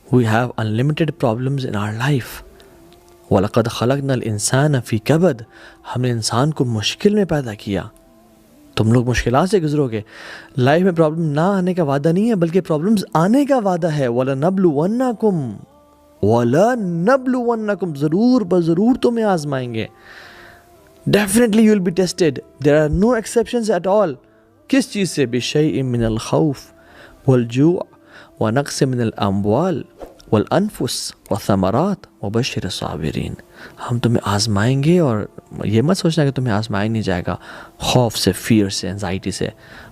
We have unlimited problems in our life. وَلَقَدْ خَلَقْنَا الْإِنسَانَ فِي كَبَدٍ. ہم نے انسان کو مشکل میں پیدا کیا. تم لوگ مشکلات سے گزرو گے. لائف میں پرابلم نہ آنے کا وعدہ نہیں ہے بلکہ پرابلمز آنے کا وعدہ ہے. وَلَنَبْلُوَنَّكُمْ ضرور بضرور تمہیں آزمائیں گے. Definitely you will be tested. There are no exceptions at all. کس چیز سے؟ بِشَيْءٍ مِّنَ الْخَوْفِ وَالْجُوعِ وَنَقْصٍ مِّنَ الْأَمْوَالِ وَالْأَنفُسِ وَالثَّمَرَاتِ وَبَشِّرِ الصَّابِرِينَ. ہم تمہیں آزمائیں گے اور یہ مت سوچنا کہ تمہیں آزمایا نہیں جائے گا. خوف سے، فیئر سے، انزائٹی سے،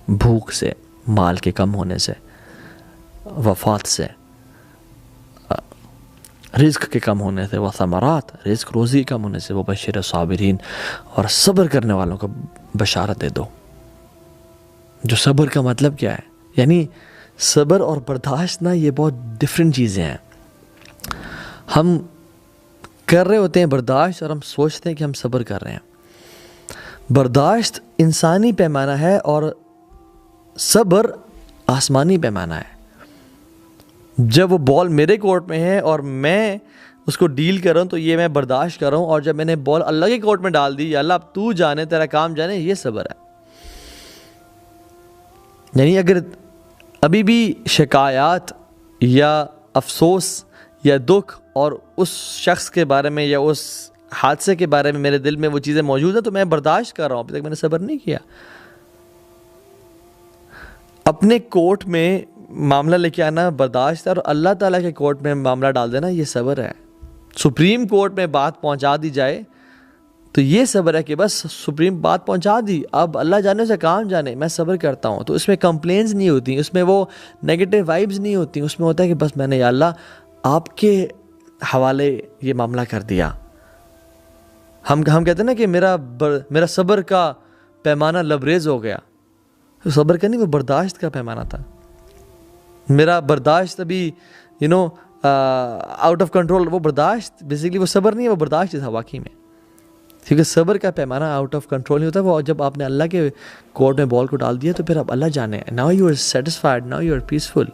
بھوک سے، مال کے کم ہونے سے، وفات سے، رزق کے کم ہونے سے، وثمرات رزق روزی کم ہونے سے، وبشر الصابرین اور صبر کرنے والوں کو بشارت دے دو. جو صبر کا مطلب کیا ہے؟ یعنی صبر اور برداشت نا یہ بہت ڈفرینٹ چیزیں ہیں. ہم کر رہے ہوتے ہیں برداشت اور ہم سوچتے ہیں کہ ہم صبر کر رہے ہیں. برداشت انسانی پیمانہ ہے اور صبر آسمانی پیمانہ ہے. جب وہ بال میرے کورٹ میں ہے اور میں اس کو ڈیل کر رہا ہوں تو یہ میں برداشت کر رہا ہوں، اور جب میں نے بال اللہ کے کورٹ میں ڈال دی، یا اللہ اب تو جانے، تیرا کام جانے، یہ صبر ہے. یعنی اگر ابھی بھی شکایات یا افسوس یا دکھ اور اس شخص کے بارے میں یا اس حادثے کے بارے میں میرے دل میں وہ چیزیں موجود ہیں تو میں برداشت کر رہا ہوں، ابھی تک میں نے صبر نہیں کیا. اپنے کورٹ میں معاملہ لے کے آنا برداشت ہے، اور اللہ تعالیٰ کے کورٹ میں معاملہ ڈال دینا یہ صبر ہے. سپریم کورٹ میں بات پہنچا دی جائے تو یہ صبر ہے کہ بس سپریم بات پہنچا دی، اب اللہ جانے سے کام جانے، میں صبر کرتا ہوں. تو اس میں کمپلینز نہیں ہوتی، اس میں وہ نیگیٹو وائبز نہیں ہوتی، اس میں ہوتا ہے کہ بس میں نے یا اللہ آپ کے حوالے یہ معاملہ کر دیا. ہم کہتے ہیں نا کہ میرا صبر کا پیمانہ لبریز ہو گیا. صبر کا نہیں، وہ برداشت کا پیمانہ تھا. میرا برداشت ابھی آؤٹ آف کنٹرول. وہ برداشت بیسیکلی وہ صبر نہیں ہے، وہ برداشت تھا واقعی میں. کیونکہ صبر کا پیمانہ آؤٹ آف کنٹرول نہیں ہوتا. وہ جب آپ نے اللہ کے کورٹ میں بال کو ڈال دیا تو پھر اب اللہ جانے، now you are satisfied, now you are peaceful.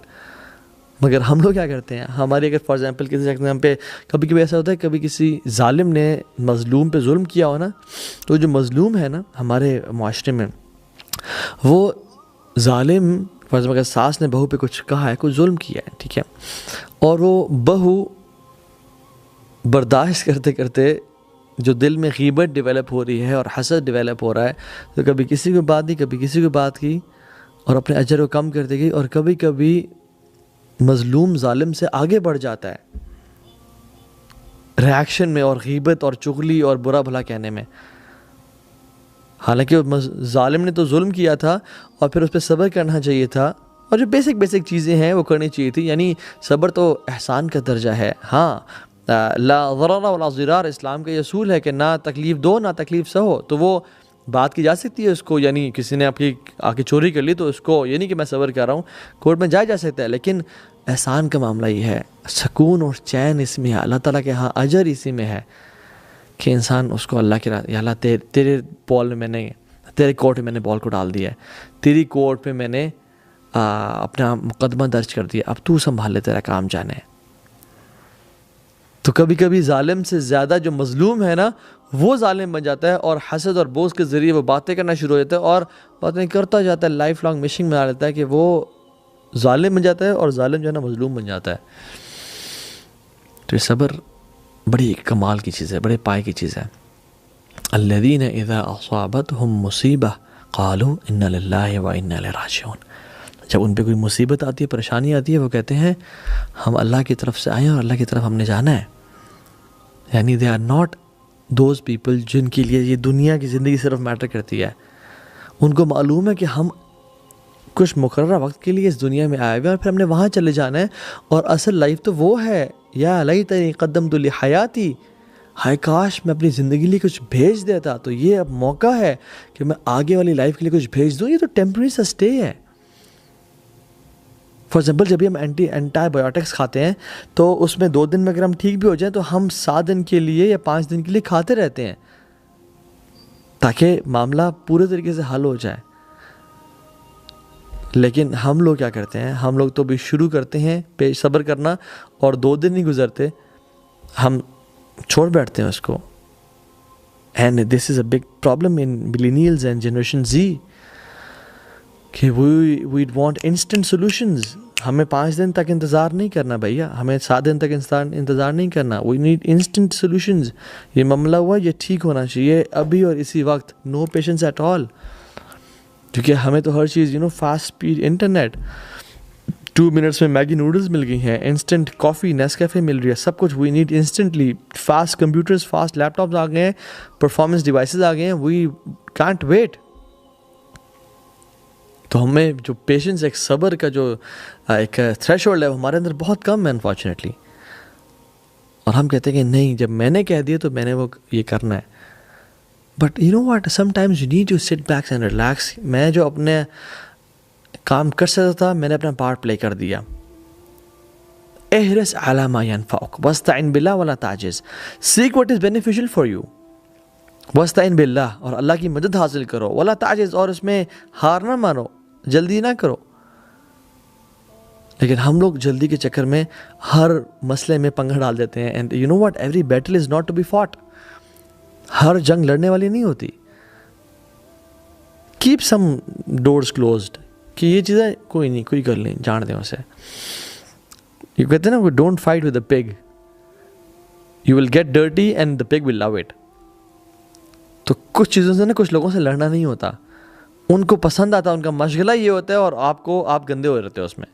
مگر ہم لوگ کیا کرتے ہیں؟ ہماری اگر فار ایگزامپل کسی ایگزام پہ کبھی کبھی ایسا ہوتا ہے، کبھی کسی ظالم نے مظلوم پہ ظلم کیا ہو نا، تو جو مظلوم ہے نا ہمارے معاشرے میں، وہ ظالم فار ایگزامپل اگر ساس نے بہو پہ کچھ کہا ہے، کچھ ظلم کیا ہے، ٹھیک ہے، اور وہ بہو برداشت کرتے کرتے جو دل میں غیبت ڈیولپ ہو رہی ہے اور حسد ڈیولپ ہو رہا ہے، تو کبھی کسی کو بات دی، کبھی کسی کو بات کی، اور اپنے اجر کو کم کرتے گئی، اور کبھی کبھی مظلوم ظالم سے آگے بڑھ جاتا ہے ریاکشن میں اور غیبت اور چغلی اور برا بھلا کہنے میں. حالانکہ ظالم نے تو ظلم کیا تھا اور پھر اس پہ صبر کرنا چاہیے تھا، اور جو بیسک چیزیں ہیں وہ کرنی چاہیے تھی. یعنی صبر تو احسان کا درجہ ہے. ہاں، لا ضرر ولا ضرار اسلام کا یہ اصول ہے کہ نہ تکلیف دو نہ تکلیف سہو. تو وہ بات کی جا سکتی ہے اس کو، یعنی کسی نے آپ کی آ کے چوری کر لی تو اس کو یہ نہیں کہ میں صبر کر رہا ہوں، کورٹ میں جایا جا سکتا ہے. لیکن احسان کا معاملہ یہ ہے، سکون اور چین اس میں ہے، اللہ تعالیٰ کے ہاں اجر اسی میں ہے کہ انسان اس کو اللہ کے یا اللہ تیرے بال میں نے، تیرے کورٹ میں نے بال کو ڈال دیا ہے، تیری کورٹ میں میں نے اپنا مقدمہ درج کر دیا، اب تو سنبھال لے، تیرا کام جانے. تو کبھی کبھی ظالم سے زیادہ جو مظلوم ہے نا وہ ظالم بن جاتا ہے، اور حسد اور بغض کے ذریعے وہ باتیں کرنا شروع ہو جاتا ہے، اور باتیں کرتا جاتا ہے، لائف لانگ مشنگ بنا لیتا ہے کہ وہ ظالم بن جاتا ہے اور ظالم جو ہے نا مظلوم بن جاتا ہے. تو یہ صبر بڑی کمال کی چیز ہے، بڑے پائے کی چیز ہے. الذین اذا اصابتهم مصیبہ قالوا انا للہ وانا الیہ راجعون. جب ان پہ کوئی مصیبت آتی ہے، پریشانی آتی ہے، وہ کہتے ہیں ہم اللہ کی طرف سے آئے ہیں اور اللہ کی طرف ہم نے جانا ہے. یعنی they are not those people جن کے لیے یہ دنیا کی زندگی صرف میٹر کرتی ہے. ان کو معلوم ہے کہ ہم کچھ مقررہ وقت کے لیے اس دنیا میں آئے ہوئے اور پھر ہم نے وہاں چلے جانا ہے، اور اصل لائف تو وہ ہے. یا لیتنی قدمت لحیاتی، ہائے کاش میں اپنی زندگی لیے کچھ بھیج دیتا. تو یہ اب موقع ہے کہ میں آگے والی لائف کے لیے کچھ بھیج دوں. یہ تو ٹیمپرری سا اسٹے ہے. فار ایگزامپل جب بھی ہم اینٹی بایوٹکس کھاتے ہیں تو اس میں 2 دن میں اگر ہم ٹھیک بھی ہو جائیں تو ہم 7 دن کے لیے یا 5 دن کے لیے کھاتے رہتے ہیں تاکہ معاملہ پورے طریقے سے حل ہو جائے. لیکن ہم لوگ کیا کرتے ہیں, ہم لوگ تو بھی شروع کرتے ہیں صبر کرنا, اور 2 دن نہیں گزرتے ہم چھوڑ بیٹھتے ہیں اس کو. And this is a big problem in millennials and generation Z کہ وی وانٹ انسٹنٹ سولوشنز. ہمیں 5 دن تک انتظار نہیں کرنا بھیا, ہمیں 7 دن تک انتظار نہیں کرنا. We need instant solutions. یہ معاملہ ہوا, یہ ٹھیک ہونا چاہیے ابھی اور اسی وقت. نو پیشنس ایٹ آل, کیونکہ ہمیں تو ہر چیز فاسٹ اسپیڈ انٹرنیٹ, 2 منٹس میں میگی نوڈلز مل گئی ہیں, انسٹنٹ کافی نیسکیفے مل رہی ہے, سب کچھ we need instantly. Fast computers, fast laptops آ گئے ہیں, پرفارمنس ڈیوائسز آ گئے ہیں, وی کانٹ ویٹ. تو ہمیں جو پیشنس, ایک صبر کا جو ایک تھریش ہولڈ ہے, وہ ہمارے اندر بہت کم ہے انفارچونیٹلی. اور ہم کہتے ہیں کہ نہیں, جب میں نے کہہ دیا تو میں نے وہ یہ کرنا ہے. But you know what, sometimes you need to sit back and relax. میں جو اپنے کام کر سکتا تھا, میں نے اپنا پارٹ پلے کر دیا. احرص علی ما ینفعک واستعن باللہ ولا تعجز. Seek what is beneficial for you, واستعن باللہ, اور اللہ کی مدد حاصل کرو, ولا تعجز, اور اس میں ہار نہ مانو, جلدی نہ کرو. لیکن ہم لوگ جلدی کے چکر میں ہر مسئلے میں پنگا ڈال دیتے ہیں. And you know what, every battle is not to be fought. ہر جنگ لڑنے والی نہیں ہوتی. کیپ سم ڈورز کلوزڈ, کہ یہ چیزیں کوئی نہیں, کوئی کر لیں, جان دیں اسے. یہ کہتے ہیں نا, don't fight with a pig, you will get dirty and the pig will love it. تو کچھ چیزوں سے نا, کچھ لوگوں سے لڑنا نہیں ہوتا, ان کو پسند آتا, ان کا مشغلہ یہ ہوتا ہے, اور آپ گندے ہو رہتے ہو اس میں.